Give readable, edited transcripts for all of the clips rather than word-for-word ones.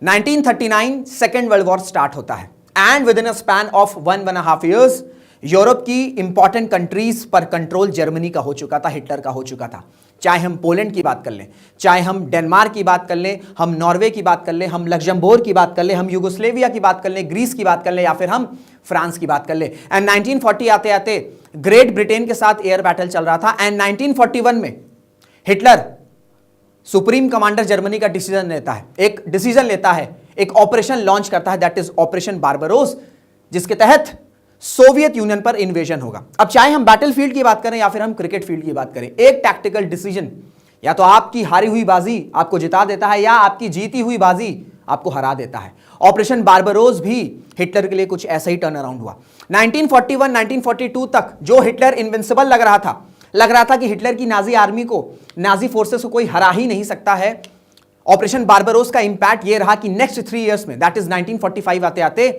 1939 second world war start होता है and with in a span of 1.5 years Europe की important countries पर control Germany का हो चुका था, हिटलर का हो चुका था। चाहे हम पोलैंड की बात कर लें, चाहे हम डेनमार्क की बात कर लें, हम नॉर्वे की बात कर लें, हम लग्जमबर्ग की बात कर लें, हम यूगोस्लेविया की बात कर लें, ग्रीस की बात कर लें, या फिर हम फ्रांस की बात कर लें। एंड 1940 आते आते ग्रेट ब्रिटेन के साथ एयर बैटल चल रहा था एंड 1941 में हिटलर सुप्रीम कमांडर जर्मनी का डिसीजन लेता है, एक ऑपरेशन लॉन्च करता है, दैट इज ऑपरेशन बारबरोस, जिसके तहत सोवियत यूनियन पर इन्वेजन होगा। अब चाहे हम बैटलफील्ड की बात करें या फिर हम क्रिकेट फील्ड की बात करें, एक टैक्टिकल डिसीजन या तो आपकी हारी हुई बाजी आपको जिता देता है या आपकी जीती हुई बाजी आपको हरा देता है। ऑपरेशन बारबरोस भी हिटलर के लिए कुछ ऐसा ही टर्न अराउंड हुआ। 1941 1942 तक जो हिटलर इनविंसिबल लग रहा था कि हिटलर की नाजी आर्मी को, नाजी फोर्सेस को कोई हरा ही नहीं सकता है। ऑपरेशन बारबरोस का इंपैक्ट यह रहा कि नेक्स्ट 3 years में, दैट इज 1945 आते आते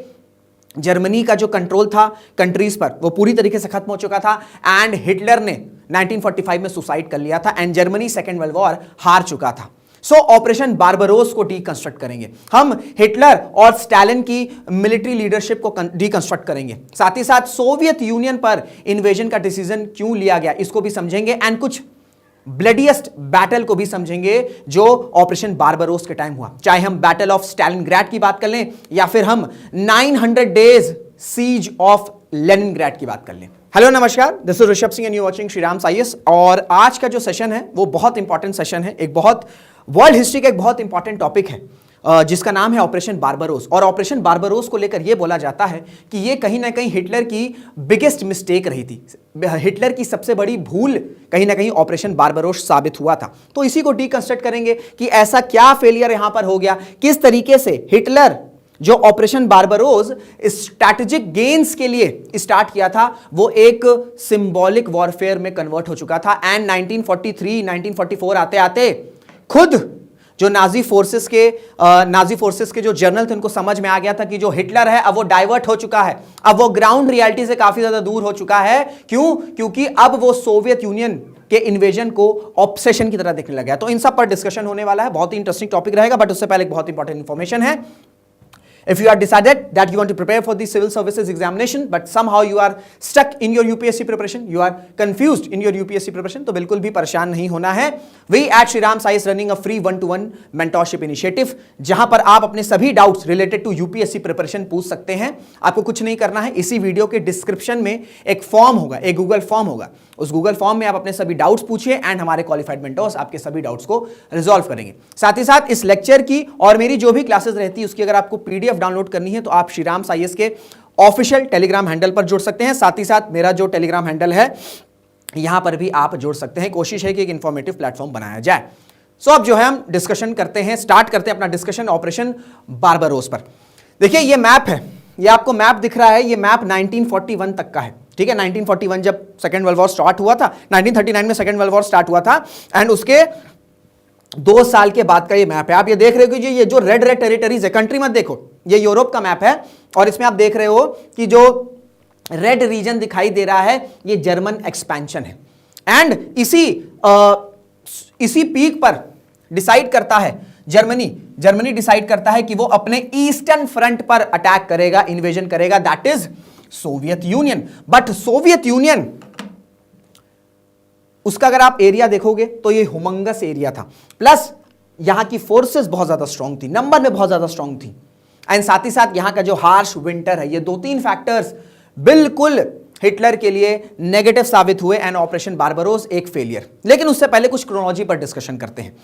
जर्मनी का जो कंट्रोल था कंट्रीज पर वो पूरी तरीके से खत्म हो चुका था एंड हिटलर ने 1945 में सुसाइड कर लिया था and Germany second world war हार चुका था। सो ऑपरेशन बारबरोस को डीकंस्ट्रक्ट करेंगे हम, हिटलर और स्टालिन की मिलिट्री लीडरशिप को डीकंस्ट्रक्ट करेंगे, साथ ही साथ सोवियत यूनियन पर इन्वेजन का डिसीजन क्यों लिया गया इसको भी समझेंगे एंड कुछ ब्लडीएस्ट बैटल को भी समझेंगे जो ऑपरेशन बारबरोस के टाइम हुआ। चाहे हम बैटल ऑफ स्टालिनग्राड की बात कर लें या फिर हम 900 डेज सीज ऑफ लेनिनग्राड की बात कर लें। हेलो नमस्कार, this is Rishabh Singh and you watching Shriram's IAS. और आज का जो सेशन है वो बहुत इंपॉर्टेंट सेशन है, एक बहुत वर्ल्ड हिस्ट्री का एक बहुत इंपॉर्टेंट टॉपिक है जिसका नाम है ऑपरेशन बारबरोस। और ऑपरेशन बारबरोस को लेकर यह बोला जाता है कि यह कहीं ना कहीं हिटलर की बिगेस्ट मिस्टेक रही थी, हिटलर की सबसे बड़ी भूल कहीं ना कहीं ऑपरेशन बारबरोस साबित हुआ था। तो इसी को डीकंस्ट्रक्ट करेंगे कि ऐसा क्या फेलियर यहां पर हो गया, किस तरीके से हिटलर जो ऑपरेशन बारबरोस स्ट्रैटेजिक गेन्स के लिए स्टार्ट किया था वो एक सिंबॉलिक वॉरफेयर में कन्वर्ट हो चुका था एंड 1943 1944 आते आते खुद जो नाजी फोर्सेस के जो जनरल थे उनको समझ में आ गया था कि जो हिटलर है अब वो डाइवर्ट हो चुका है, अब वो ग्राउंड रियलिटी से काफी ज्यादा दूर हो चुका है। क्यों? क्योंकि अब वो सोवियत यूनियन के इन्वेजन को ऑब्सेशन की तरह देखने लग गया। तो इन सब पर डिस्कशन होने वाला है, बहुत ही इंटरेस्टिंग टॉपिक रहेगा। बट उससे पहले एक बहुत इंपॉर्टेंट इंफॉर्मेशन है। If you are decided that you want to prepare for the civil services examination but somehow you are stuck in your UPSC preparation, you are confused in your UPSC preparation, तो बिल्कुल भी परेशान नहीं होना है। We at Shriram's IAS running a free 1-to-1 mentorship initiative जहां पर आप अपने सभी doubts related to UPSC preparation पूछ सकते हैं। आपको कुछ नहीं करना है, इसी वीडियो के डिस्क्रिप्शन में एक फॉर्म होगा, एक गूगल फॉर्म होगा, उस गूगल फॉर्म में आप अपने सभी डाउट्स पूछिए एंड हमारे क्वालिफाइड मेंटर्स आपके सभी डाउट्स को रिजॉल्व करेंगे। साथ ही साथ इस लेक्चर की और मेरी जो भी क्लासेस रहती है उसकी अगर आपको पीडीएफ डाउनलोड करनी है तो आप श्रीराम्स आईएएस के ऑफिशियल टेलीग्राम हैंडल पर जुड़ सकते हैं। साथ ही साथ मेरा जो टेलीग्राम हैंडल है यहां पर भी आप जुड़ सकते हैं। कोशिश है कि एक इंफॉर्मेटिव प्लेटफॉर्म बनाया जाए। सो अब जो है हम डिस्कशन करते हैं, स्टार्ट करते हैं अपना डिस्कशन ऑपरेशन बारबरोस पर। देखिए ये मैप है, ये आपको मैप दिख रहा है, ये मैप 1941 तक का है। ठीक है, 1941 जब सेकेंड वर्ल्ड वॉर स्टार्ट हुआ था, 1939 में सेकेंड वर्ल्ड वॉर स्टार्ट हुआ था एंड उसके 2 साल के बाद का ये मैप है। आप ये देख रहे हो कि ये जो रेड टेरिटरीज है, कंट्री मत देखो, ये यूरोप का मैप है और इसमें आप देख रहे हो कि जो रेड रीजन दिखाई दे रहा है ये जर्मन एक्सपेंशन है एंड इसी पीक पर डिसाइड करता है जर्मनी डिसाइड करता है कि वो अपने ईस्टर्न फ्रंट पर अटैक करेगा, इन्वेजन करेगा, that is Soviet union. But Soviet union उसका अगर आप एरिया देखोगे तो ये हुमंगस एरिया था, प्लस यहां की फोर्सेस बहुत ज्यादा स्ट्रांग थी, नंबर में बहुत ज्यादा स्ट्रांग थी एंड साथ ही साथ यहां का जो हार्श विंटर है, ये 2-3 फैक्टर्स बिल्कुल हिटलर के लिए नेगेटिव साबित हुए एंड ऑपरेशन बारबरोस एक फेलियर। लेकिन उससे पहले कुछ क्रोनोलॉजी पर डिस्कशन करते हैं।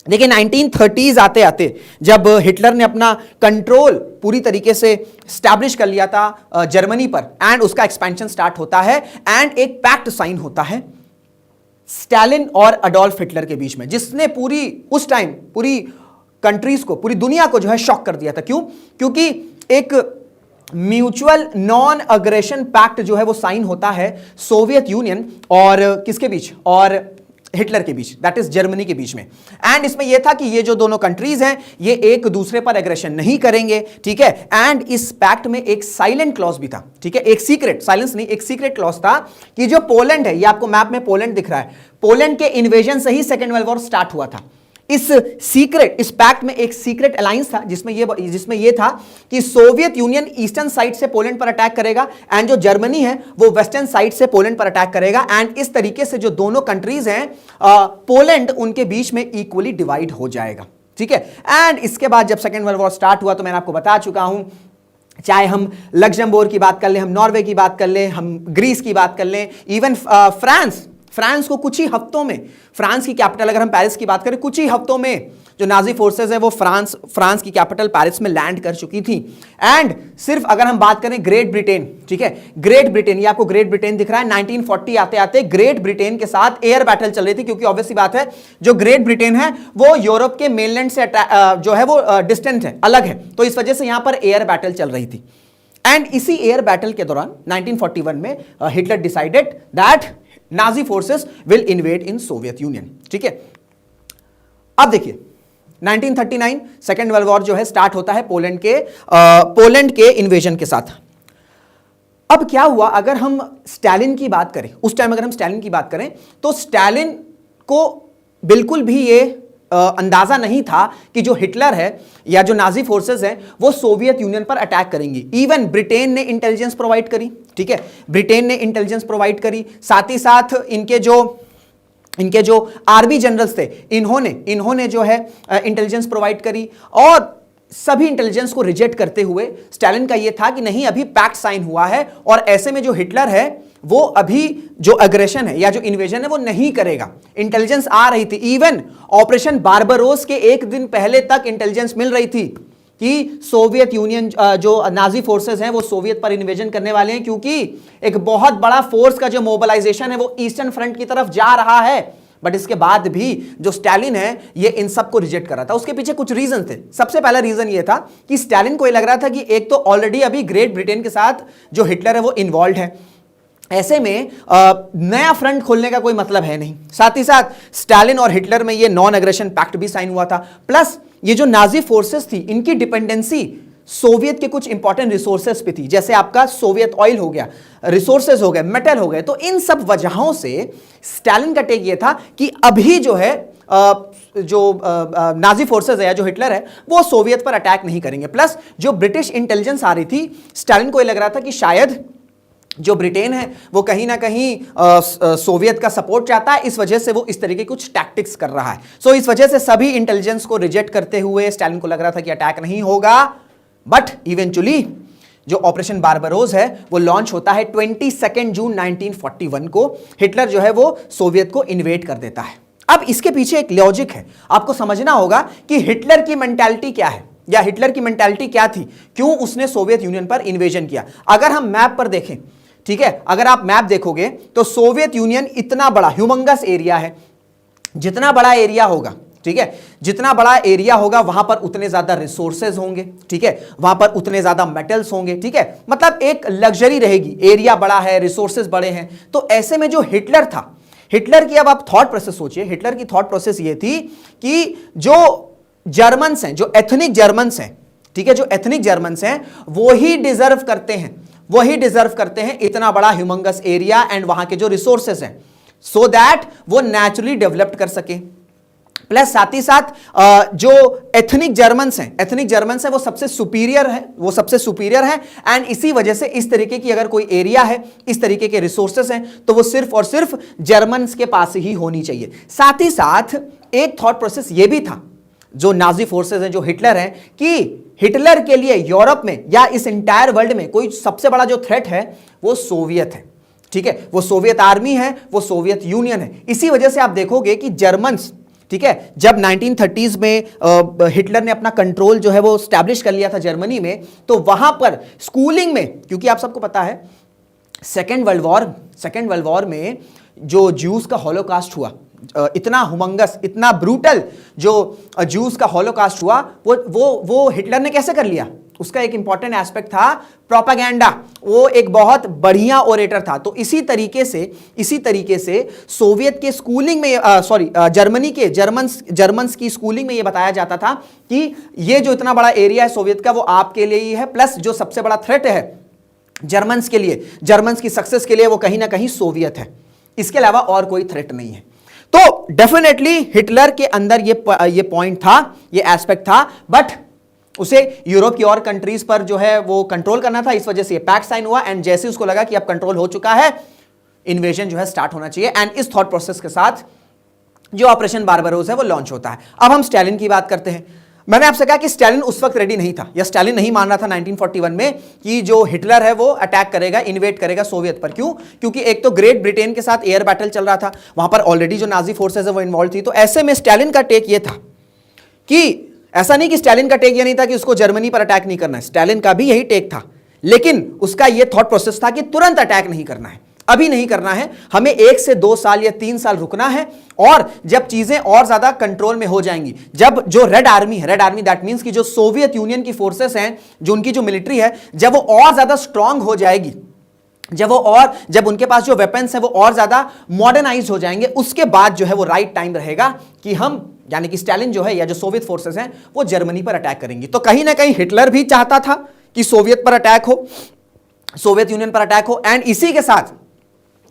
देखिए 1930s आते आते जब हिटलर ने अपना कंट्रोल पूरी तरीके से स्टैब्लिश कर लिया था जर्मनी पर एंड उसका एक्सपेंशन स्टार्ट होता है एंड एक पैक्ट साइन होता है स्टालिन और अडोल्फ हिटलर के बीच में, जिसने उस टाइम पूरी कंट्रीज को, पूरी दुनिया को जो है शॉक कर दिया था। क्यों? क्योंकि एक म्यूचुअल नॉन अग्रेशन पैक्ट जो है वो साइन होता है सोवियत यूनियन और किसके बीच, और हिटलर के बीच, दैट इज जर्मनी के बीच में। एंड इसमें यह था कि ये जो दोनों कंट्रीज हैं ये एक दूसरे पर एग्रेशन नहीं करेंगे। ठीक है, एंड इस पैक्ट में एक साइलेंट क्लॉज भी था। ठीक है, एक सीक्रेट, साइलेंस नहीं, एक सीक्रेट क्लॉज था कि जो पोलैंड है, ये आपको मैप में पोलैंड दिख रहा है, पोलैंड के इन्वेजन से ही सेकेंड वर्ल्ड वॉर स्टार्ट हुआ था। इस पैक्ट में एक सीक्रेट अलायंस था जिसमें ये था कि सोवियत यूनियन ईस्टर्न साइड से पोलैंड पर अटैक करेगा एंड जो जर्मनी है वो वेस्टर्न साइड से पोलैंड पर अटैक करेगा एंड इस तरीके से जो दोनों कंट्रीज हैं पोलैंड उनके बीच में इक्वली डिवाइड हो जाएगा, ठीक है। एंड इसके बाद जब सेकेंड वर्ल्ड वॉर स्टार्ट हुआ तो मैंने आपको बता चुका हूं, चाहे हम लग्जमबर्ग की बात कर लें, हम नॉर्वे की बात कर लें, हम ग्रीस की बात कर लें, इवन फ्रांस को कुछ ही हफ्तों में, फ्रांस की कैपिटल अगर हम पेरिस की बात करें, कुछ ही हफ्तों में जो नाजी फोर्सेस है वो फ्रांस की कैपिटल पेरिस में लैंड कर चुकी थी। एंड सिर्फ अगर हम बात करें ग्रेट ब्रिटेन, ठीक है, ग्रेट ब्रिटेन, ये आपको ग्रेट ब्रिटेन दिख रहा है, 1940 आते आते ग्रेट ब्रिटेन के साथ एयर बैटल चल रही थी, क्योंकि ऑब्वियसली बात है जो ग्रेट ब्रिटेन है वो यूरोप के मेनलैंड से जो है वो डिस्टेंट है, अलग है, तो इस वजह से यहां पर एयर बैटल चल रही थी। एंड इसी एयर बैटल के दौरान 1941 में Hitler decided that Nazi forces will invade in Soviet union, ठीक है। अब देखिए 1939 सेकेंड वर्ल्ड वॉर जो है स्टार्ट होता है पोलैंड के इन्वेजन के साथ। अब क्या हुआ, अगर हम स्टालिन की बात करें, उस टाइम अगर हम स्टालिन की बात करें तो स्टालिन को बिल्कुल भी ये अंदाजा नहीं था कि जो हिटलर है या जो नाजी फोर्सेस हैं वो सोवियत यूनियन पर अटैक करेंगे। इवन ब्रिटेन ने इंटेलिजेंस प्रोवाइड करी, ठीक है, ब्रिटेन ने इंटेलिजेंस प्रोवाइड करी, साथ ही साथ इनके जो आर्मी जनरल्स थे इन्होंने जो है इंटेलिजेंस प्रोवाइड करी, और सभी इंटेलिजेंस को रिजेक्ट करते हुए स्टालिन का यह था कि नहीं, अभी पैक्ट साइन हुआ है और ऐसे में जो हिटलर है वो अभी जो अग्रेशन है या जो इन्वेजन है वो नहीं करेगा। इंटेलिजेंस आ रही थी, इवन ऑपरेशन बारबरोस के एक दिन पहले तक इंटेलिजेंस मिल रही थी कि सोवियत यूनियन जो नाजी फोर्सेस हैं वो सोवियत पर इन्वेजन करने वाले हैं, क्योंकि एक बहुत बड़ा फोर्स का जो मोबिलाइजेशन है वो ईस्टर्न फ्रंट की तरफ जा रहा है। बट इसके बाद भी जो स्टालिन है ये इन सब को रिजेक्ट कर रहा था। उसके पीछे कुछ रीजन थे। सबसे पहला रीजन ये था कि स्टालिन को ये लग रहा था कि एक तो ऑलरेडी अभी ग्रेट ब्रिटेन के साथ जो हिटलर है वो इन्वॉल्व है, ऐसे में नया फ्रंट खोलने का कोई मतलब है नहीं। साथ ही साथ स्टालिन और हिटलर में ये नॉन एग्रेशन पैक्ट भी साइन हुआ था, प्लस ये जो नाजी फोर्सेस थी इनकी डिपेंडेंसी सोवियत के कुछ इंपॉर्टेंट रिसोर्सेस पे थी, जैसे आपका सोवियत ऑयल हो गया, रिसोर्सेस हो गए, मेटल हो गए। तो इन सब वजहों से स्टालिन का टेक ये था कि अभी जो है नाजी फोर्सेस है या जो हिटलर है वो सोवियत पर अटैक नहीं करेंगे। प्लस जो ब्रिटिश इंटेलिजेंस आ रही थी, स्टालिन को ये लग रहा था कि शायद जो ब्रिटेन है वो कहीं ना कहीं सोवियत का सपोर्ट चाहता है, इस वजह से वो इस तरीके कुछ टैक्टिक्स कर रहा है। सो इस वजह से सभी इंटेलिजेंस को रिजेक्ट करते हुए स्टालिन को लग रहा था कि अटैक नहीं होगा। बट इवेंचुअली जो ऑपरेशन बारबरोस है वो लॉन्च होता है 22 जून 1941 को। हिटलर जो है वो सोवियत को इन्वेड कर देता है। अब इसके पीछे एक लॉजिक है, आपको समझना होगा कि हिटलर की मेंटालिटी क्या है या हिटलर की मेंटालिटी क्या थी, क्यों उसने सोवियत यूनियन पर इन्वेजन किया। अगर हम मैप पर देखें, ठीक है, अगर आप मैप देखोगे तो सोवियत यूनियन इतना बड़ा ह्यूमंगस एरिया है, जितना बड़ा एरिया होगा, ठीक है, जितना बड़ा एरिया होगा वहां पर उतने ज्यादा रिसोर्सेज होंगे, ठीक है, वहां पर उतने ज्यादा मेटल्स होंगे, ठीक है, मतलब एक लग्जरी रहेगी, एरिया बड़ा है, रिसोर्सेज बड़े हैं। तो ऐसे में जो हिटलर था, हिटलर की अब आप थॉट प्रोसेस सोचिए, हिटलर की थॉट प्रोसेस ये थी कि जो जर्मन्स हैं, जो एथनिक जर्मन्स हैं, ठीक है, जो एथनिक जर्मन्स हैं वो ही डिजर्व करते हैं इतना बड़ा ह्यूमंगस एरिया एंड वहां के जो रिसोर्सेज हैं, सो दैट वो नेचुरली डेवलप कर सके। प्लस साथ ही साथ जो एथनिक जर्मन्स हैं वो सबसे सुपीरियर है एंड इसी वजह से इस तरीके की अगर कोई एरिया है, इस तरीके के रिसोर्सेस हैं तो वो सिर्फ और सिर्फ जर्मन्स के पास ही होनी चाहिए। साथ ही साथ एक थॉट प्रोसेस ये भी था जो नाजी फोर्सेस हैं, जो हिटलर हैं, कि हिटलर के लिए यूरोप में या इस इंटायर वर्ल्ड में कोई सबसे बड़ा जो थ्रेट है वो सोवियत है, ठीक है, वो सोवियत आर्मी है, वो सोवियत यूनियन है। इसी वजह से आप देखोगे कि जर्मन्स, ठीक है, जब 1930s में हिटलर ने अपना कंट्रोल जो है वो स्टैब्लिश कर लिया था जर्मनी में, तो वहां पर स्कूलिंग में, क्योंकि आप सबको पता है सेकेंड वर्ल्ड वॉर में जो ज्यूज का हॉलोकास्ट हुआ, इतना हुमंगस, इतना ब्रूटल जो ज्यूज का हॉलोकास्ट हुआ, वो हिटलर ने कैसे कर लिया। उसका एक इंपॉर्टेंट एस्पेक्ट था प्रोपेगेंडा। वो एक बहुत बढ़िया ओरेटर था। तो इसी तरीके से सोवियत के स्कूलिंग में जर्मनी के जर्मन्स की स्कूलिंग में ये बताया जाता था कि ये जो इतना बड़ा एरिया है सोवियत का वो आपके लिए ही है, प्लस जो सबसे बड़ा थ्रेट है जर्मन्स के लिए, जर्मन्स की सक्सेस के लिए वो कहीं ना कहीं सोवियत है, इसके अलावा और कोई थ्रेट नहीं है। तो डेफिनेटली हिटलर के अंदर ये पॉइंट था, ये एस्पेक्ट था, बट उसे यूरोप की और कंट्रीज पर जो है वो कंट्रोल करना था। इस वजह से ये पैक्ट साइन हुआ एंड जैसे उसको लगा कि अब कंट्रोल हो चुका है, इन्वेजन जो है स्टार्ट होना चाहिए एंड इस थॉट प्रोसेस के साथ जो ऑपरेशन बारबरोस है वो लॉन्च होता है। अब हम स्टालिन की बात करते हैं। मैंने आपसे कहा कि स्टालिन उस वक्त रेडी नहीं था, या स्टालिन नहीं मान रहा था 1941 में कि जो हिटलर है वो अटैक करेगा, इन्वेट करेगा सोवियत पर। क्यों? क्योंकि एक तो ग्रेट ब्रिटेन के साथ एयर बैटल चल रहा था, वहां पर ऑलरेडी जो नाजी फोर्सेस है वो इन्वॉल्व थी। तो ऐसे में स्टालिन का टेक ये था कि ऐसा नहीं कि स्टालिन का टेक ये नहीं था कि उसको जर्मनी पर अटैक नहीं करना है, स्टालिन का भी यही टेक था, लेकिन उसका ये थॉट प्रोसेस था कि तुरंत अटैक नहीं करना है, अभी नहीं करना है, हमें 1 से 2 साल या 3 साल रुकना है। और जब चीजें और ज्यादा कंट्रोल में हो जाएंगी, जब जो रेड आर्मी दैट मींस कि जो सोवियत यूनियन की फोर्सेस हैं, जो उनकी जो मिलिट्री है, जब वो और ज्यादा स्ट्रांग हो जाएगी, जब उनके पास जो वेपन्स है वो और ज्यादा मॉडर्नाइज हो जाएंगे, उसके बाद जो है वो राइट टाइम रहेगा कि हम, यानी कि स्टालिन जो है या जो सोवियत फोर्सेस हैं वो जर्मनी पर अटैक करेंगी। तो कहीं ना कहीं हिटलर भी चाहता था कि सोवियत पर अटैक हो, सोवियत यूनियन पर अटैक हो, एंड इसी के साथ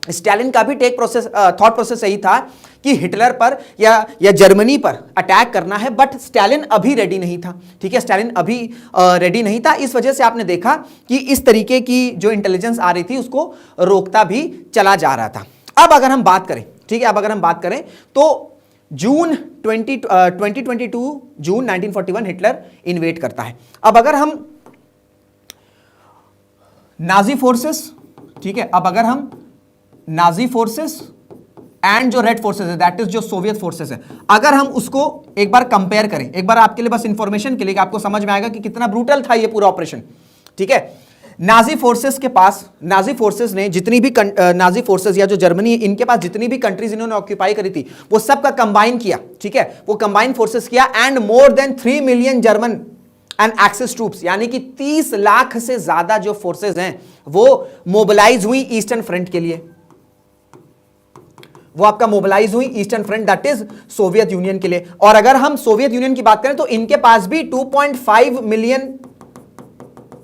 स्टालिन का भी थॉट प्रोसेस यही था कि हिटलर पर या जर्मनी पर अटैक करना है, बट स्टालिन अभी रेडी नहीं था। ठीक है, स्टालिन अभी रेडी नहीं था। इस वजह से आपने देखा कि इस तरीके की जो इंटेलिजेंस आ रही थी उसको रोकता भी चला जा रहा था। अब अगर हम बात करें, ठीक है, अब अगर हम बात करें तो जून 2022 जून 1941 हिटलर इन्वेट करता है। अब अगर हम नाजी फोर्सेस, ठीक है, अब अगर हम नाजी फोर्सेस एंड जो रेड फोर्सेस है, दैट इज जो सोवियत फोर्सेस है, अगर हम उसको एक बार कंपेयर करें, एक बार आपके लिए बस इंफॉर्मेशन के लिए, आपको समझ में आएगा कि कितना ब्रूटल था ये पूरा ऑपरेशन। ठीक है, नाजी फोर्सेस के पास, नाजी फोर्सेस ने जितनी भी नाजी फोर्सेस या जो जर्मनी है, इनके पास जितनी भी कंट्रीज इन्होंने ऑक्यूपाई करी थी वो सबका कंबाइन किया। ठीक है, वो कंबाइन फोर्सेस किया and more than 3 million German and Axis troops, यानी कि 30 लाख से ज्यादा जो फोर्सेस हैं वो मोबिलाइज हुई ईस्टर्न फ्रंट के लिए। वो आपका मोबिलाइज हुई eastern front, that is Soviet union के लिए। और अगर हम सोवियत यूनियन की बात करें तो इनके पास भी 2.5 मिलियन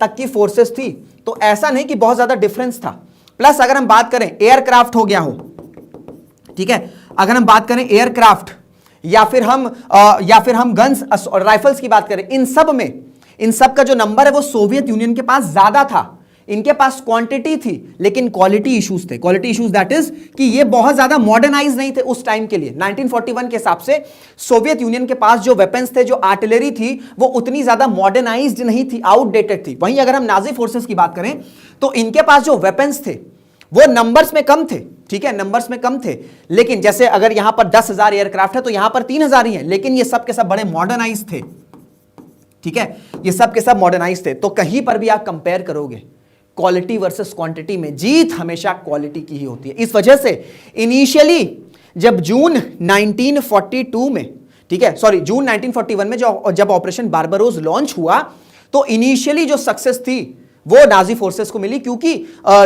तक की फोर्सेस थी। तो ऐसा नहीं कि बहुत ज्यादा डिफरेंस था। प्लस अगर हम बात करें एयरक्राफ्ट हो गया हो, ठीक है, अगर हम बात करें एयरक्राफ्ट या फिर हम गन्स और राइफल्स की बात करें, इन सब का जो नंबर है वो सोवियत यूनियन के पास ज्यादा था। इनके पास क्वांटिटी थी लेकिन क्वालिटी इश्यूज थे। क्वालिटी इश्यूज दैट इज कि ये बहुत ज्यादा मॉडर्नाइज नहीं थे उस टाइम के लिए। 1941 के हिसाब से सोवियत यूनियन के पास जो वेपन्स थे, जो आर्टिलरी थी, वो उतनी ज्यादा मॉडर्नाइज्ड नहीं थी, आउटडेटेड थी। वहीं अगर हम नाजी फोर्सेस की बात करें तो इनके पास जो वेपन्स थे वो नंबर्स में कम थे। ठीक है, नंबर्स में कम थे, लेकिन जैसे अगर यहां पर 10,000 एयरक्राफ्ट है तो यहां पर 3,000 ही है, लेकिन ये सब के सब बड़े मॉडर्नाइज थे। ठीक है, ये सब के सब मॉडर्नाइज थे। तो कहीं पर भी आप कंपेयर करोगे क्वालिटी वर्सेस क्वांटिटी में, जीत हमेशा क्वालिटी की ही होती है। इस वजह से इनिशियली जब जून 1942 में, ठीक है, सॉरी जून 1941 में जब ऑपरेशन बारबरोस लॉन्च हुआ तो इनिशियली जो सक्सेस थी वो नाजी फोर्सेस को मिली, क्योंकि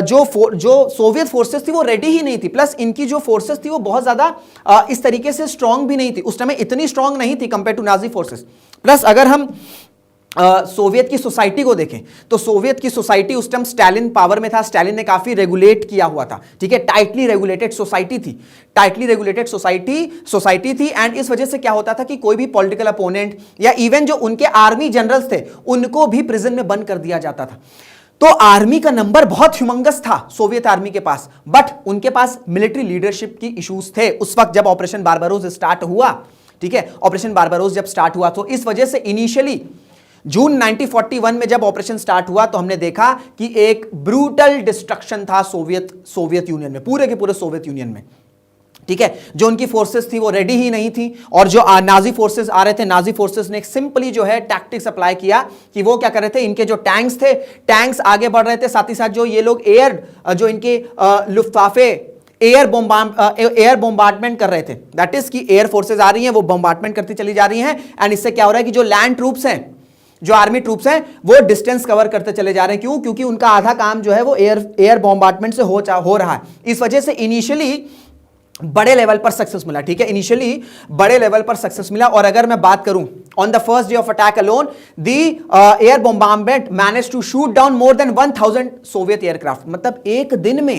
जो सोवियत फोर्सेस थी वो रेडी ही नहीं थी। प्लस इनकी जो फोर्सेस थी वो बहुत ज्यादा इस तरीके से स्ट्रांग भी नहीं थी, उस समय इतनी स्ट्रांग नहीं थी compare to Nazi forces. Plus अगर हम सोवियत की सोसाइटी को देखें तो सोवियत की सोसाइटी उस टाइम स्टालिन पावर में था, स्टालिन ने काफी रेगुलेट किया हुआ था। ठीक है, टाइटली रेगुलेटेड सोसाइटी थी, टाइटली रेगुलेटेड सोसाइटी थी। एंड इस वजह से क्या होता था कि कोई भी पॉलिटिकल अपोनेंट या इवन जो उनके आर्मी जनरल्स थे उनको भी प्रिजन में बंद कर दिया जाता था। तो आर्मी का नंबर बहुत ह्यूमंगस था सोवियत आर्मी के पास, बट उनके पास मिलिट्री लीडरशिप की इश्यूज थे उस वक्त जब ऑपरेशन बारबरोस स्टार्ट हुआ। ठीक है, ऑपरेशन बारबरोस जब स्टार्ट हुआ तो इस वजह से इनिशियली जून 1941 में जब ऑपरेशन स्टार्ट हुआ तो हमने देखा कि एक ब्रूटल डिस्ट्रक्शन था सोवियत यूनियन में, पूरे के पूरे सोवियत यूनियन में। ठीक है, जो उनकी फोर्सेस थी वो रेडी ही नहीं थी, और जो नाजी फोर्सेस आ रहे थे, नाजी फोर्सेस ने सिंपली जो है टैक्टिक्स अप्लाई किया कि वो क्या कर रहे थे, इनके जो टैंक्स थे, टैंक्स आगे बढ़ रहे थे, साथ ही साथ जो ये लोग जो इनके लुफ्ताफे एयर बोम्बार्डमेंट कर रहे थे, दैट इज कि एयर फोर्सेस आ रही हैं वो बोम्बार्डमेंट करती चली जा रही हैं। एंड इससे क्या हो रहा है कि जो लैंड ट्रूप्स हैं, जो आर्मी ट्रूप्स हैं, वो डिस्टेंस कवर करते चले जा रहे हैं। क्यों? क्योंकि उनका आधा काम जो है वो एयर बॉम्बार्डमेंट से हो रहा है। इस वजह से इनिशियली बड़े लेवल पर सक्सेस मिला। ठीक है, इनिशियली बड़े लेवल पर सक्सेस मिला। और अगर मैं बात करूं on the first day of attack alone the air bombardment manage to shoot down more than 1000 Soviet aircraft. मतलब एक दिन में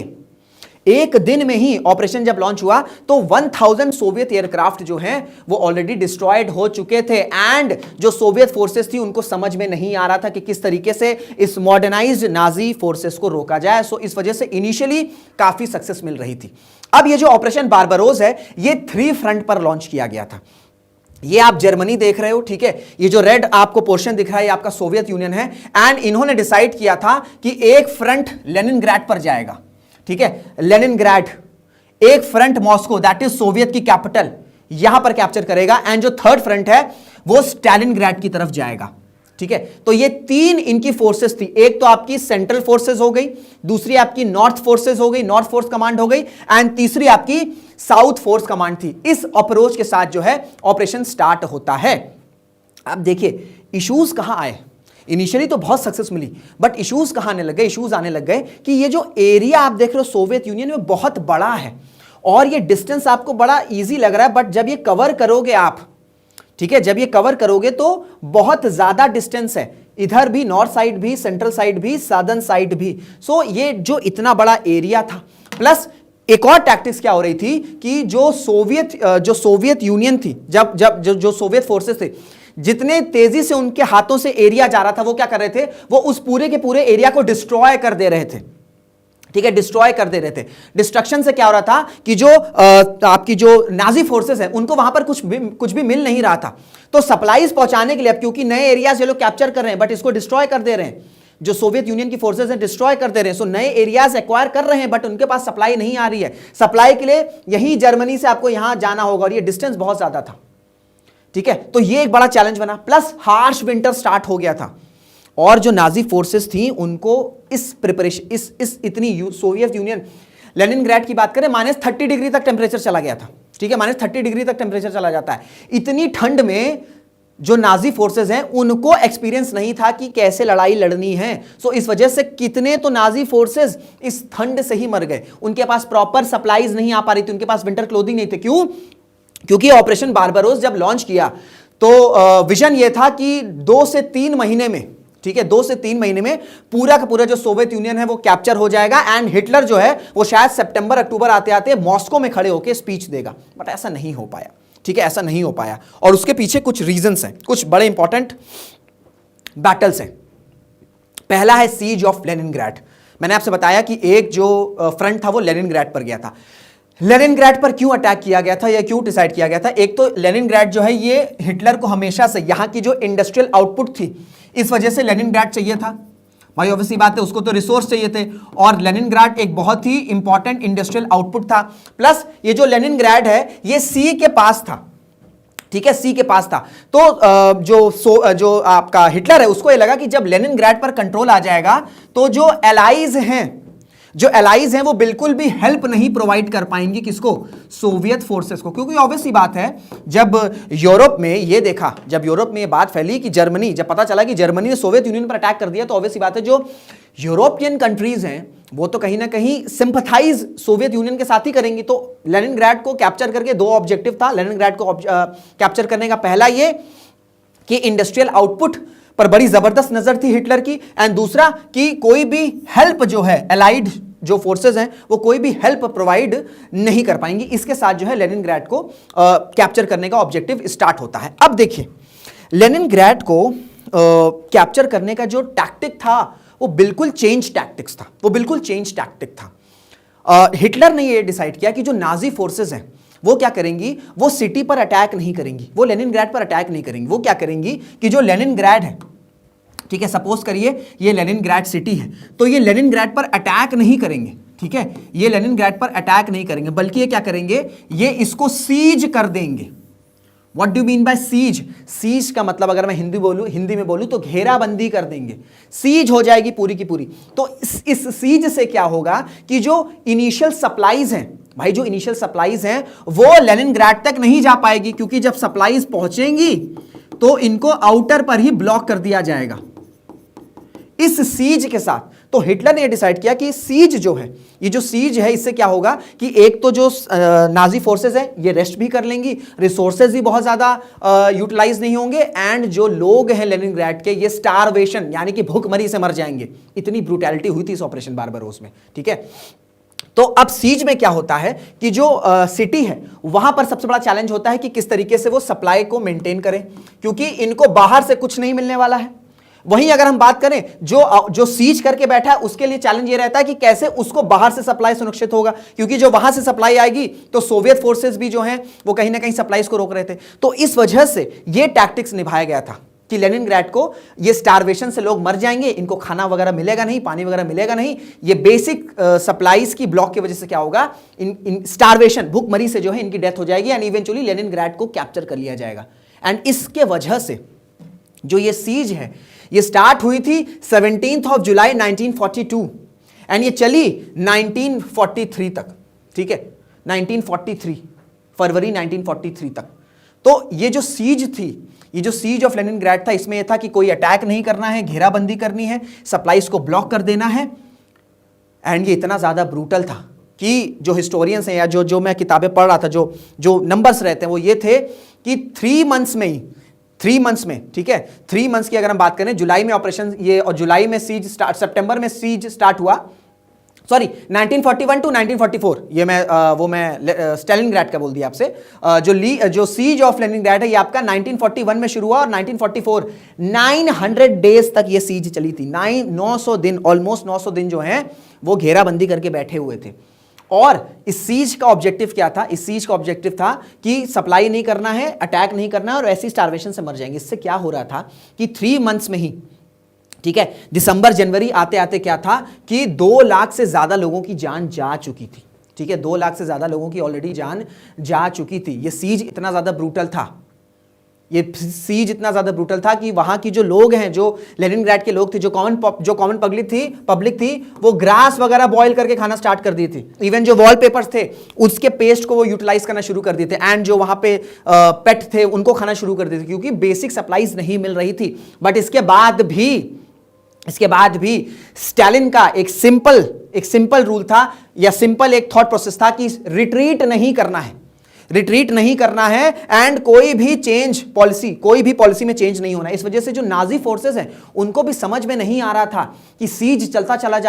एक दिन में ही ऑपरेशन जब लॉन्च हुआ तो 1000 सोवियत एयरक्राफ्ट जो हैं वो ऑलरेडी डिस्ट्रॉयड हो चुके थे। एंड जो सोवियत फोर्सेस थी उनको समझ में नहीं आ रहा था कि किस तरीके से इस मॉडर्नाइज्ड नाजी फोर्सेस को रोका जाए। सो इस वजह से इनिशियली काफी सक्सेस मिल रही थी। अब ये जो ऑपरेशन बारबरोस है ये 3 फ्रंट पर लॉन्च किया गया था। ये आप जर्मनी देख रहे हो, ठीक है, ये जो रेड आपको पोर्शन दिख रहा है ये आपका सोवियत यूनियन है। एंड इन्होंने डिसाइड किया था कि एक फ्रंट लेनिनग्राड पर जाएगा, ठीक है, लेनिनग्राड, एक front Moscow that is Soviet की कैपिटल यहां पर कैप्चर करेगा। एंड जो थर्ड फ्रंट है वो स्टालिनग्राड की तरफ जाएगा, ठीक है। तो ये 3 इनकी फोर्सेस थी, एक तो आपकी सेंट्रल फोर्सेस हो गई, दूसरी आपकी नॉर्थ फोर्सेस हो गई, नॉर्थ फोर्स कमांड हो गई, एंड तीसरी आपकी साउथ फोर्स कमांड थी। इस अप्रोच के साथ जो है ऑपरेशन स्टार्ट होता है। अब देखिए इश्यूज कहां आए। इनिशियली तो बहुत सक्सेस मिली, बट इश्यूज कहां आने लग गए, इश्यूज आने लग गए कि ये जो एरिया आप देख रहे हो सोवियत यूनियन में बहुत बड़ा है और ये डिस्टेंस आपको बड़ा इजी लग रहा है, बट जब ये कवर करोगे आप, ठीक है, जब ये कवर करोगे तो बहुत ज्यादा डिस्टेंस है, इधर भी नॉर्थ साइड भी, सेंट्रल साइड भी, साउदर्न साइड भी। सो ये जो इतना बड़ा एरिया था, प्लस एक और टैक्टिक्स क्या हो रही थी कि जो सोवियत यूनियन थी, जो सोवियत फोर्सेस थे, जितने तेजी से उनके हाथों से एरिया जा रहा था वो क्या कर रहे थे, वो उस पूरे के पूरे एरिया को डिस्ट्रॉय कर दे रहे थे, ठीक है, डिस्ट्रॉय कर दे रहे थे। डिस्ट्रक्शन से क्या हो रहा था कि जो आपकी जो नाजी फोर्सेस है उनको वहां पर कुछ भी मिल नहीं रहा था। तो सप्लाईज पहुंचाने के लिए, अब क्योंकि नए एरियाज ये लोग कैप्चर कर रहे हैं बट इसको डिस्ट्रॉय कर दे रहे हैं, जो सोवियत यूनियन की फोर्सेस हैं डिस्ट्रॉय कर दे रहे हैं। सो नए एरियाज एक्वायर कर रहे हैं बट उनके पास सप्लाई नहीं आ रही है। सप्लाई के लिए यही जर्मनी से आपको यहां जाना होगा और ये डिस्टेंस बहुत ज्यादा था, ठीक है। तो ये एक बड़ा चैलेंज बना, प्लस हार्श विंटर स्टार्ट हो गया था और जो नाजी फोर्सेस थी उनको इस प्रिपरेशन इस इतनी सोवियत यूनियन, लेनिनग्राड की बात करें -30 डिग्री तक टेंपरेचर चला गया था, ठीक है, -30 डिग्री तक टेंपरेचर चला जाता है। इतनी ठंड में जो नाजी फोर्सेस हैं उनको एक्सपीरियंस नहीं था कि कैसे लड़ाई लड़नी है। सो इस वजह से कितने तो नाजी फोर्सेस इस ठंड से ही मर गए। उनके पास प्रॉपर सप्लाईज नहीं आ पा रही थी, उनके पास विंटर क्लोथिंग नहीं थे। क्यों? क्योंकि ऑपरेशन बारबरोस जब लॉन्च किया तो विजन ये था कि 2 से 3 महीने में, ठीक है, 2 से 3 महीने में पूरा का पूरा जो सोवियत यूनियन है वो कैप्चर हो जाएगा एंड हिटलर जो है वो शायद सितंबर अक्टूबर आते आते मॉस्को में खड़े होकर स्पीच देगा। बट ऐसा नहीं हो पाया, ठीक है, ऐसा नहीं हो पाया और उसके पीछे कुछ रीजंस हैं, कुछ बड़े इंपॉर्टेंट बैटल्स हैं। पहला है सीज ऑफ लेनिनग्राड। मैंने आपसे बताया कि एक जो फ्रंट था वो लेनिनग्राड पर गया था। लेनिनग्राड पर क्यों अटैक किया गया था या क्यों डिसाइड किया गया था? एक तो लेनिनग्राड जो है ये हिटलर को हमेशा से यहाँ की जो इंडस्ट्रियल आउटपुट थी इस वजह से लेनिनग्राड चाहिए था भाई, ऑब्वियसली बात है, उसको तो रिसोर्स चाहिए थे और लेनिनग्राड एक बहुत ही इंपॉर्टेंट इंडस्ट्रियल आउटपुट था। प्लस ये जो लेनिनग्राड है ये सी के पास था, ठीक है, सी के पास था। तो जो आपका हिटलर है उसको ये लगा कि जब लेनिनग्राड पर कंट्रोल आ जाएगा तो जो एलाइज हैं वो बिल्कुल भी हेल्प नहीं प्रोवाइड कर पाएंगी, किसको? सोवियत फोर्सेस को। क्योंकि ऑब्वियसली बात है जब यूरोप में ये बात फैली कि जर्मनी, जब पता चला कि जर्मनी ने सोवियत यूनियन पर अटैक कर दिया तो ऑब्वियसली बात है जो यूरोपियन कंट्रीज हैं वो तो कहीं ना कहीं सिंपथाइज सोवियत यूनियन के साथ ही करेंगी। तो लेनिनग्राड को कैप्चर करके 2 ऑब्जेक्टिव था लेनिनग्राड को कैप्चर करने का। पहला ये कि इंडस्ट्रियल आउटपुट पर बड़ी जबरदस्त नजर थी हिटलर की, एंड दूसरा कि कोई भी हेल्प जो है एलाइड जो फोर्सेस हैं वो कोई भी हेल्प प्रोवाइड नहीं कर पाएंगी। इसके साथ जो है लेनिनग्राड को कैप्चर करने का ऑब्जेक्टिव स्टार्ट होता है। अब देखिए लेनिनग्राड को कैप्चर करने का जो टैक्टिक था वो बिल्कुल चेंज टैक्टिक था। हिटलर ने ये डिसाइड किया कि जो नाजी फोर्सेस हैं वो क्या करेंगी, वो सिटी पर अटैक नहीं करेंगी, वो लेनिनग्राड पर अटैक नहीं करेंगी। वो क्या करेंगी कि जो लेनिनग्राड है, ठीक है, सपोज करिए ये लेनिनग्राड सिटी है, तो ये लेनिनग्राड पर अटैक नहीं करेंगे, ठीक है, ये लेनिनग्राड पर अटैक नहीं करेंगे, बल्कि ये क्या करेंगे, ये इसको सीज कर देंगे। What do mean by seize? Seize का मतलब अगर मैं हिंदी में बोलूं तो घेराबंदी कर देंगे, सीज हो जाएगी पूरी की पूरी। तो इस सीज से क्या होगा कि जो इनिशियल सप्लाईज हैं भाई, जो इनिशियल सप्लाईज हैं वो लेनिनग्राड तक नहीं जा पाएगी, क्योंकि जब सप्लाईज पहुंचेंगी तो इनको आउटर पर ही ब्लॉक कर दिया जाएगा इस सीज के साथ। तो हिटलर ने यह डिसाइड किया कि सीज जो है, ये जो सीज है, इससे क्या होगा कि एक तो जो नाजी फोर्सेस है ये रेस्ट भी कर लेंगी, रिसोर्सेज भी बहुत ज्यादा यूटिलाइज नहीं होंगे, एंड जो लोग हैं लेनिनग्राड के ये स्टारवेशन यानी कि भूखमरी से मर जाएंगे। इतनी ब्रूटैलिटी हुई थी इस ऑपरेशन बारबरोस में, ठीक है। तो अब सीज में क्या होता है कि जो सिटी है वहां पर सबसे बड़ा चैलेंज होता है कि किस तरीके से वो सप्लाई को मेंटेन करें, क्योंकि इनको बाहर से कुछ नहीं मिलने वाला है। वहीं अगर हम बात करें जो सीज करके बैठा है उसके लिए चैलेंज ये रहता है कि कैसे उसको बाहर से सप्लाई सुनिश्चित होगा, क्योंकि जो वहां से सप्लाई आएगी तो सोवियत फोर्सेस भी जो हैं वो कहीं ना कहीं सप्लाईज को रोक रहे थे। तो इस वजह से ये टैक्टिक्स निभाया गया था कि लेनिनग्राड को ये स्टारवेशन से लोग मर जाएंगे, इनको खाना वगैरह मिलेगा नहीं, पानी वगैरह मिलेगा नहीं, ये बेसिक सप्लाईज की ब्लॉक की वजह से क्या होगा, इन स्टारवेशन भूखमरी से जो है इनकी डेथ हो जाएगी एंड इवेंचुअली लेनिनग्राड को कैप्चर कर लिया जाएगा। एंड इसके वजह से जो ये सीज है ये स्टार्ट हुई थी 17 जुलाई 1942 एंड ये चली 1943 तक, ठीक है, 1943 फरवरी 1943 तक। तो ये जो सीज थी, ये जो सीज ऑफ लेनिनग्राड था, इसमें यह था कि कोई अटैक नहीं करना है, घेराबंदी करनी है, सप्लाईज को ब्लॉक कर देना है। एंड ये इतना ज्यादा ब्रूटल था कि जो हिस्टोरियंस हैं या जो मैं किताबें पढ़ रहा था, जो नंबर्स रहते हैं वो ये थे कि 3 मंथ्स में ही, 3 मंथ्स में, ठीक है, 3 मंथ्स की अगर हम बात करें, जुलाई में ऑपरेशन ये और जुलाई में सीज स्टार्ट, सितंबर में सीज स्टार्ट हुआ, सॉरी 1941 टू 1944, ये मैं स्टालिनग्राड का बोल दिया आपसे। जो सीज ऑफ लेनिनग्राड है ये आपका 1941 में शुरू हुआ और 1944 900 डेज तक ये सीज चली थी। 900 दिन, ऑलमोस्ट 900 दिन जो है वो घेराबंदी करके बैठे हुए थे। और इस सीज का ऑब्जेक्टिव क्या था? इस सीज का ऑब्जेक्टिव था कि सप्लाई नहीं करना है, अटैक नहीं करना है और ऐसी स्टारवेशन से मर जाएंगे। इससे क्या हो रहा था कि 3 मंथ्स में ही, ठीक है, दिसंबर जनवरी आते आते क्या था कि 2 लाख से ज्यादा लोगों की जान जा चुकी थी, ठीक है, 2 लाख से ज्यादा लोगों की ऑलरेडी जान जा चुकी थी। ये सीज इतना ज्यादा ब्रूटल था, ये सीज इतना ज्यादा ब्रूटल था कि वहां की जो लोग हैं, जो लेनिनग्राड के लोग थे, जो कॉमन पब्लिक थी वो ग्रास वगैरह बॉयल करके खाना स्टार्ट कर दी थी। इवन जो वॉलपेपर्स थे उसके पेस्ट को वो यूटिलाइज करना शुरू कर दिए थे एंड जो वहां पे पेट थे उनको खाना शुरू कर दिए थे, क्योंकि बेसिक सप्लाईज नहीं मिल रही थी। बट इसके बाद भी स्टालिन का एक सिंपल रूल था या सिंपल एक थॉट प्रोसेस था कि रिट्रीट नहीं करना है एंड कोई भी पॉलिसी में चेंज नहीं होना है। इस वजह से जो नाजी फोर्सेस हैं उनको भी समझ में नहीं आ रहा था कि सीज चलता चला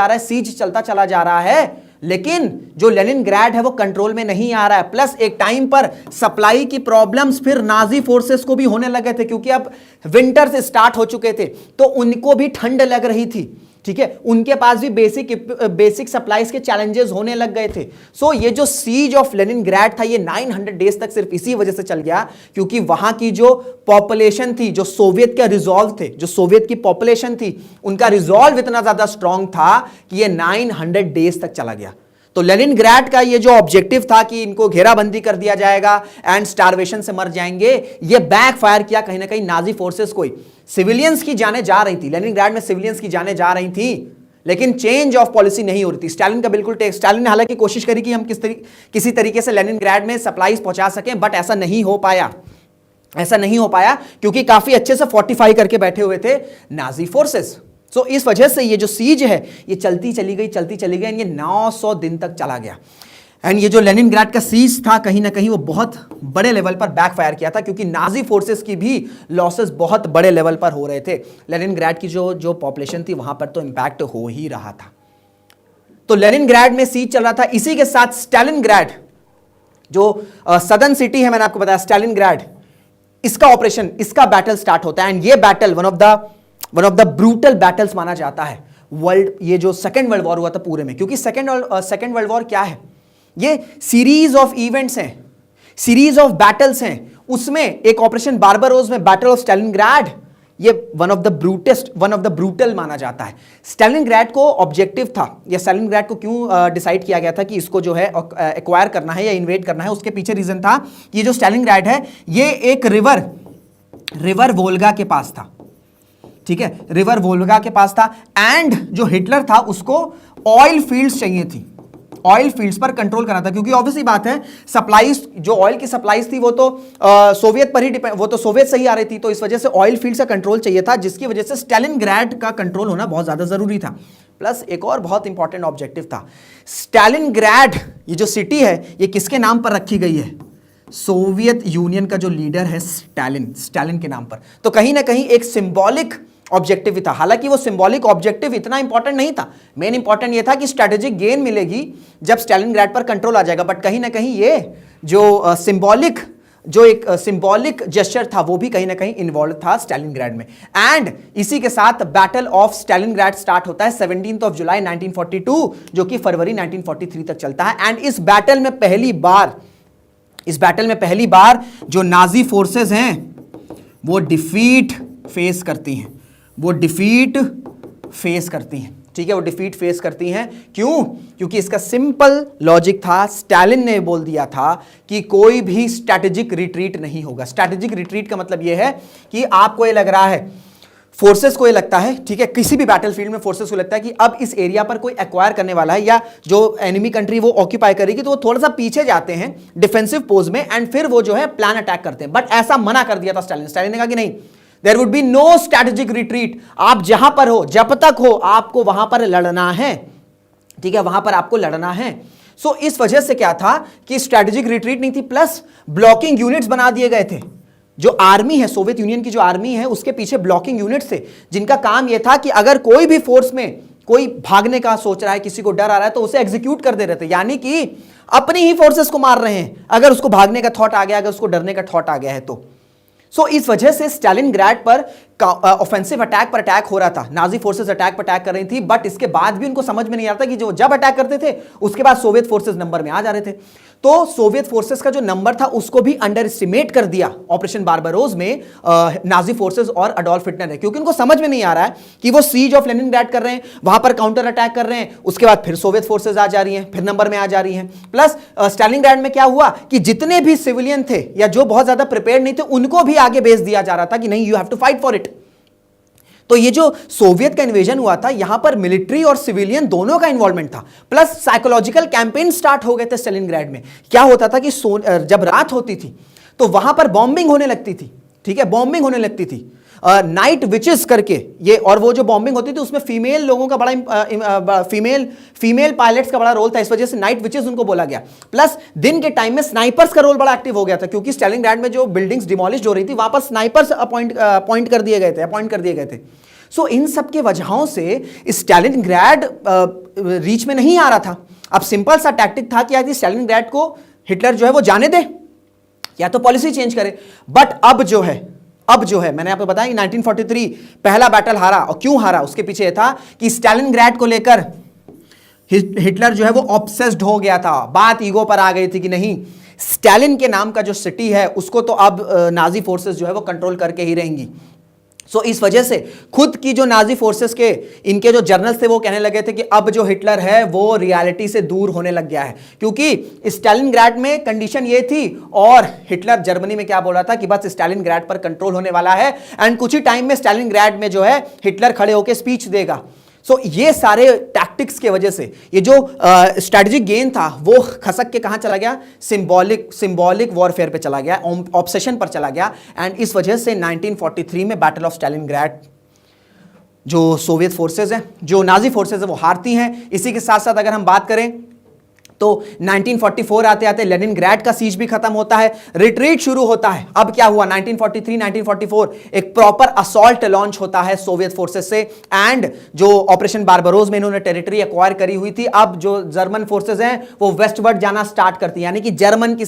जा रहा है, लेकिन जो लेनिनग्राड है वो कंट्रोल में नहीं आ रहा है। प्लस एक टाइम पर सप्लाई की प्रॉब्लम्स फिर नाजी फोर्सेस को भी होने लगे थे, क्योंकि अब विंटर से स्टार्ट हो चुके थे तो उनको भी ठंड लग रही थी, ठीक है, उनके पास भी बेसिक सप्लाईज के चैलेंजेस होने लग गए थे। सो ये जो सीज ऑफ लेनिनग्राड था ये 900 डेज तक सिर्फ इसी वजह से चल गया क्योंकि वहां की जो पॉपुलेशन थी, जो सोवियत का रिजॉल्व थे, जो सोवियत की पॉपुलेशन थी उनका रिजॉल्व इतना ज्यादा स्ट्रांग था कि ये 900 डेज तक चला गया। तो लेनिनग्राड का ये जो ऑब्जेक्टिव था कि इनको घेराबंदी कर दिया जाएगा एंड स्टारवेशन से मर जाएंगे, ये बैकफायर किया कहीं ना कहीं नाजी फोर्सेस को ही। सिविलियंस की जानें जा रही थी, लेनिनग्राड में सिविलियंस की जानें जा रही थी, लेकिन चेंज ऑफ पॉलिसी नहीं हो रही थी। स्टालिन का बिल्कुल स्टालिन ने हालांकि कोशिश करी कि हम किसी तरीके से लेनिनग्राड में सप्लाईज पहुंचा सकें, बट ऐसा नहीं हो पाया क्योंकि काफी अच्छे से फोर्टिफाई करके बैठे हुए थे नाजी फोर्सेस। सो इस वजह से ये जो सीज है ये चलती चली गई ये 900 दिन तक चला गया। एंड ये जो लेनिनग्राड का सीज था कहीं ना कहीं वो बहुत बड़े लेवल पर बैकफायर किया था, क्योंकि नाजी फोर्सेस की भी लॉसेस बहुत बड़े लेवल पर हो रहे थे। लेनिनग्राड की जो पॉपुलेशन थी वहां पर तो इंपैक्ट हो ही रहा था। तो लेनिनग्राड में सीज चल रहा था। इसी के साथ स्टालिनग्राड जो सदर्न सिटी है, मैंने आपको बताया स्टालिनग्राड, इसका बैटल स्टार्ट होता है। एंड ये battle one of the brutal battles माना जाता है ये जो सेकेंड वर्ल्ड वॉर हुआ था पूरे में। क्योंकि सेकेंड वर्ल्ड वॉर क्या है? ये सीरीज ऑफ इवेंट्स हैं, सीरीज ऑफ बैटल्स हैं। उसमें एक ऑपरेशन बारबारोस में बैटल ऑफ स्टालिनग्राड, ये वन ऑफ द ब्रूटल माना जाता है। स्टालिनग्राड को ऑब्जेक्टिव था, या स्टालिनग्राड को क्यों डिसाइड किया गया था कि इसको जो है एक्वायर करना है या इन्वेड करना है, उसके पीछे रीजन था कि ये जो स्टालिनग्राड है ये एक रिवर वोल्गा के पास था, ठीक है, रिवर वोल्गा के पास था। एंड जो हिटलर था उसको ऑयल फील्ड्स चाहिए थी, ऑयल फील्ड्स पर कंट्रोल करना था, क्योंकि ऑब्वियसली बात है सप्लाईज, जो ऑयल की सप्लाईज थी वो तो सोवियत पर ही वो तो सोवियत से ही आ रही थी, तो इस वजह से ऑयल फील्ड्स का कंट्रोल चाहिए था, जिसकी वजह से स्टालिनग्राड का कंट्रोल होना बहुत ज्यादा जरूरी था। प्लस एक और बहुत इंपॉर्टेंट ऑब्जेक्टिव था, स्टालिनग्राड ये जो सिटी है ये किसके नाम पर रखी गई है? सोवियत यूनियन का जो लीडर है स्टालिन के नाम पर। तो कहीं ना कहीं एक ऑब्जेक्टिव ही था। हालांकि वो सिंबॉलिक ऑब्जेक्टिव इतना इंपॉर्टेंट नहीं था, मेन इंपॉर्टेंट ये था कि स्ट्रेटेजिक गेन मिलेगी जब स्टालिनग्राड पर कंट्रोल आ जाएगा। बट कहीं ना कहीं ये जो सिंबॉलिक जेस्चर था वो भी कहीं ना कहीं इन्वॉल्व था स्टालिनग्राड में। एंड इसी के साथ बैटल ऑफ स्टालिनग्राड स्टार्ट होता है 17 जुलाई 1942, जो कि फरवरी 1943 तक चलता है। एंड इस बैटल में पहली बार जो नाजी फोर्सेस हैं वो डिफीट फेस करती हैं, ठीक है, वो डिफीट फेस करती हैं। क्यों? क्योंकि इसका सिंपल लॉजिक था, स्टालिन ने बोल दिया था कि कोई भी स्ट्रैटेजिक रिट्रीट नहीं होगा। स्ट्रैटेजिक रिट्रीट का मतलब यह है कि आपको ये लग रहा है, फोर्सेस को ये लगता है, ठीक है, किसी भी बैटलफील्ड में फोर्सेस को लगता है कि अब इस एरिया पर कोई एक्वायर करने वाला है या जो एनिमी कंट्री वो ऑक्यूपाई करेगी, तो वो थोड़ा सा पीछे जाते हैं डिफेंसिव पोज में एंड फिर वो जो है प्लान अटैक करते हैं। बट ऐसा मना कर दिया था स्टालिन ने कहा कि नहीं, there would be no strategic retreat. आप जहां पर हो, जब तक हो, आपको वहां पर लड़ना है, ठीक है, वहां पर आपको लड़ना है। सो इस वजह से क्या था कि स्ट्रैटेजिक रिट्रीट नहीं थी, प्लस ब्लॉकिंग यूनिट्स बना दिए गए थे। जो आर्मी है, सोवियत यूनियन की जो आर्मी है, उसके पीछे ब्लॉकिंग यूनिट्स थे, जिनका काम यह था कि अगर कोई भी फोर्स में कोई भागने का सोच रहा है, किसी को डर आ रहा है, तो उसे एग्जीक्यूट कर दे रहे थे। यानी कि अपनी ही फोर्सेस को मार रहे हैं अगर उसको भागने का थॉट आ गया, अगर उसको डरने का थॉट आ गया है तो। इस वजह से स्टालिनग्राड पर ऑफेंसिव अटैक पर अटैक हो रहा था, नाजी फोर्सेस अटैक पर अटैक कर रही थी। बट इसके बाद भी उनको समझ में नहीं आता कि जो जब अटैक करते थे उसके बाद सोवियत फोर्सेस नंबर में आ जा रहे थे। तो सोवियत फोर्सेस का जो नंबर था उसको भी अंडर एस्टिमेट कर दिया ऑपरेशन बारबारोस में नाजी फोर्सेस और अडोल्फ हिटलर है, क्योंकि उनको समझ में नहीं आ रहा है कि वो सीज ऑफ लेनिनग्राड कर रहे हैं, वहां पर काउंटर अटैक कर रहे हैं, उसके बाद फिर सोवियत फोर्सेस आ जा रही हैं, फिर नंबर में आ जा रही हैं। प्लस स्टालिनग्राड में क्या हुआ कि जितने भी सिविलियन थे या जो बहुत ज्यादा प्रिपेयर्ड नहीं थे, उनको भी आगे भेज दिया जा रहा था कि नहीं, you have to fight for it. तो ये जो सोवियत का इन्वेजन हुआ था, यहां पर मिलिट्री और सिविलियन दोनों का इन्वॉल्वमेंट था, प्लस साइकोलॉजिकल कैंपेन स्टार्ट हो गए थे स्टालिनग्राड में। क्या होता था कि जब रात होती थी तो वहां पर बॉम्बिंग होने लगती थी, ठीक है, बॉम्बिंग होने लगती थी नाइट विचेस करके ये। और वो जो बॉम्बिंग होती थी उसमें फीमेल लोगों का बड़ा फीमेल पायलट्स का बड़ा रोल था, इस वजह से नाइट विचेस उनको बोला गया। प्लस दिन के टाइम में स्नाइपर्स का रोल बड़ा एक्टिव हो गया था, क्योंकि स्टालिनग्राड में जो बिल्डिंग्स डिमोलिश हो रही थी वहां पर स्नाइपर्स अपॉइंट कर दिए गए थे। सो इन सब के वजहों से स्टालिनग्राड रीच में नहीं आ रहा था। अब सिंपल सा टैक्टिक था कि यदि स्टालिनग्राड को हिटलर जो है वो जाने दे या तो पॉलिसी चेंज करे। बट अब जो है मैंने आपको बताया 1943 पहला बैटल हारा। और क्यों हारा, उसके पीछे यह था कि स्टालिनग्राड को लेकर हिटलर जो है वो ऑब्सेस्ड हो गया था। बात ईगो पर आ गई थी कि नहीं, स्टालिन के नाम का जो सिटी है उसको तो अब नाजी फोर्सेस जो है वो कंट्रोल करके ही रहेंगी। इस वजह से खुद की जो नाजी फोर्सेस के इनके जो जर्नल्स थे वो कहने लगे थे कि अब जो हिटलर है वो रियलिटी से दूर होने लग गया है, क्योंकि स्टालिनग्राड में कंडीशन ये थी और हिटलर जर्मनी में क्या बोल रहा था कि बस स्टालिनग्राड पर कंट्रोल होने वाला है एंड कुछ ही टाइम में स्टालिनग्राड में जो है हिटलर खड़े होकर स्पीच देगा। ये सारे टैक्टिक्स के वजह से ये जो स्ट्रैटेजिक गेन था वो खसक के कहां चला गया, सिंबॉलिक वॉरफेयर पे चला गया, ऑब्सेशन पर चला गया। एंड इस वजह से 1943 में बैटल ऑफ स्टालिनग्राड जो सोवियत फोर्सेस हैं, जो नाजी फोर्सेस है, वो हारती हैं। इसी के साथ साथ अगर हम बात करें तो 1944 आते आते लेनिनग्राड का सीज भी खत्म होता है, रिट्रीट शुरू होता है। अब क्या हुआ, 1943-1944 एक प्रॉपर असॉल्ट लॉन्च होता है सोवियत फोर्सेस से। एंड जो ऑपरेशन बारबारोस में इन्होंने टेरिटरी एक्वायर करी हुई थी, अब जो जर्मन फोर्सेस हैं वो वेस्टवर्ड जाना स्टार्ट करती हैं, यानी कि जर्मनी की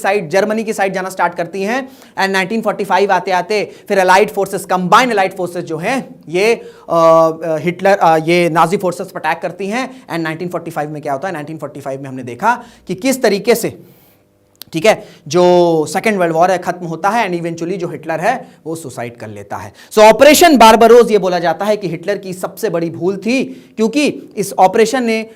साइड जाना स्टार्ट करती हैं। एंड 1945 आते आते फिर allied forces, combined allied forces जो हैं ये ये नाजी फोर्सेस पर अटैक करती हैं। एंड 1945 में क्या होता है, 1945 में हमने देखा कि किस तरीके से, ठीक है, जो सेकेंड वर्ल्ड वॉर है खत्म होता है एंड इवेंचुअली जो हिटलर है वो सुसाइड कर लेता है। ऑपरेशन बारबारोस ये बोला जाता है कि हिटलर की सबसे बड़ी भूल थी, क्योंकि इस ऑपरेशन ने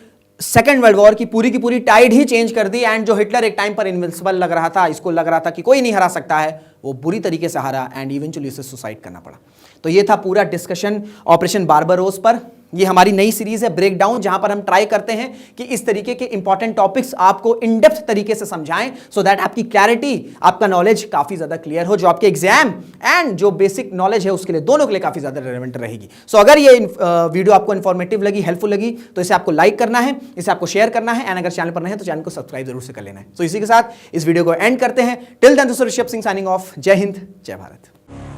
सेकेंड वर्ल्ड वॉर की पूरी टाइड ही चेंज कर दी। एंड जो हिटलर एक टाइम पर इनविंसिबल लग रहा था, इसको लग रहा था कि कोई नहीं हरा सकता है, वो बुरी तरीके से हारा एंड इवेंचुअली उसे सुसाइड करना पड़ा। तो ये था पूरा डिस्कशन ऑपरेशन बारबारोस पर। ये हमारी नई सीरीज है ब्रेकडाउन, जहां पर हम ट्राई करते हैं कि इस तरीके के इंपॉर्टेंट टॉपिक्स आपको इन डेप्थ तरीके से समझाएं, सो दैट आपकी क्लैरिटी, आपका नॉलेज काफी ज्यादा क्लियर हो, जो आपके एग्जाम एंड जो बेसिक नॉलेज है उसके लिए, दोनों के लिए काफी ज्यादा रेलेवेंट रहेगी। अगर ये वीडियो आपको इन्फॉर्मेटिव लगी, हेल्पफुल लगी, तो इसे आपको लाइक करना है, इसे आपको शेयर करना है, एंड अगर चैनल पर नए हैं तो चैनल को सब्सक्राइब जरूर से कर लेना है। इसी के साथ इस वीडियो को एंड करते हैं। Till then, this is Rishabh Singh signing off. जय हिंद, जय भारत।